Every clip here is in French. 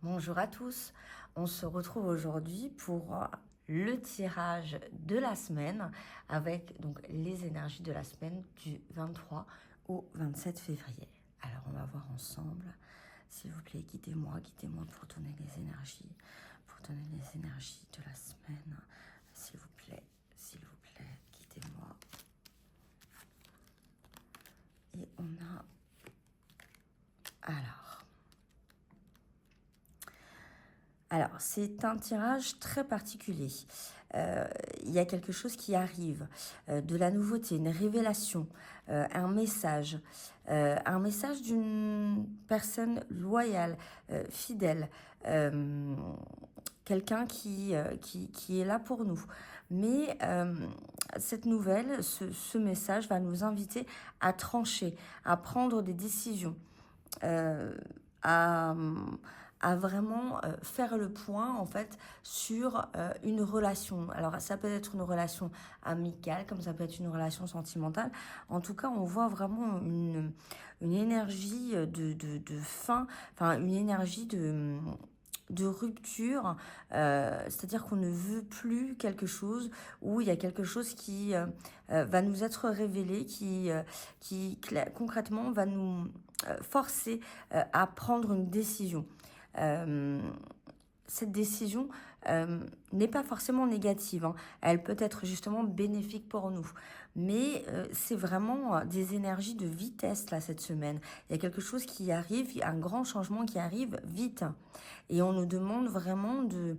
Bonjour à tous, on se retrouve aujourd'hui pour le tirage de la semaine avec donc les énergies de la semaine du 23 au 27 février. Alors on va voir ensemble, s'il vous plaît, guidez-moi pour donner les énergies, de la semaine, s'il vous plaît, guidez-moi. Et on a, alors, c'est un tirage très particulier. Il y a quelque chose qui arrive, de la nouveauté, une révélation, un message d'une personne loyale, fidèle, quelqu'un qui est là pour nous. Mais cette nouvelle, ce message va nous inviter à trancher, à prendre des décisions, à vraiment faire le point en fait sur une relation. Alors ça peut être une relation amicale, comme ça peut être une relation sentimentale. En tout cas, on voit vraiment une énergie de fin, enfin une énergie de rupture, c'est-à-dire qu'on ne veut plus quelque chose, où il y a quelque chose qui va nous être révélé, qui concrètement va nous forcer à prendre une décision. Cette décision n'est pas forcément négative, hein. Elle peut être justement bénéfique pour nous. Mais c'est vraiment des énergies de vitesse là cette semaine. Il y a quelque chose qui arrive, il y a un grand changement qui arrive vite. Et on nous demande vraiment de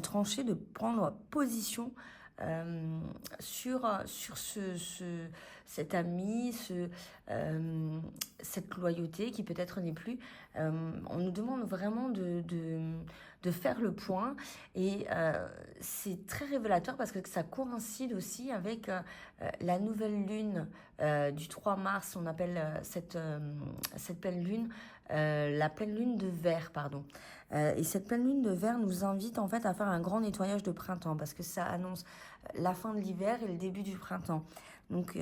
trancher, de prendre position sur cet ami, cette loyauté qui peut-être n'est plus. On nous demande vraiment de faire le point et c'est très révélateur parce que ça coïncide aussi avec la nouvelle lune du 3 mars. On appelle cette pleine lune la pleine lune de Ver, pardon. Et cette pleine lune de Ver nous invite en fait à faire un grand nettoyage de printemps parce que ça annonce la fin de l'hiver et le début du printemps. Donc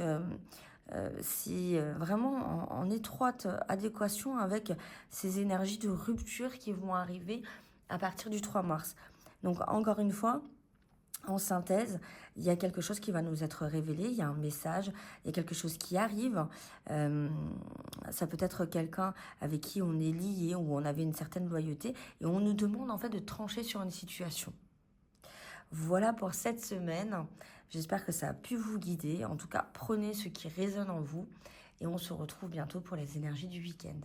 c'est vraiment en étroite adéquation avec ces énergies de rupture qui vont arriver à partir du 3 mars. Donc encore une fois, en synthèse, il y a quelque chose qui va nous être révélé, il y a un message, il y a quelque chose qui arrive. Ça peut être quelqu'un avec qui on est lié, où on avait une certaine loyauté, et on nous demande en fait de trancher sur une situation. Voilà pour cette semaine. J'espère que ça a pu vous guider. En tout cas, prenez ce qui résonne en vous, et on se retrouve bientôt pour les énergies du week-end.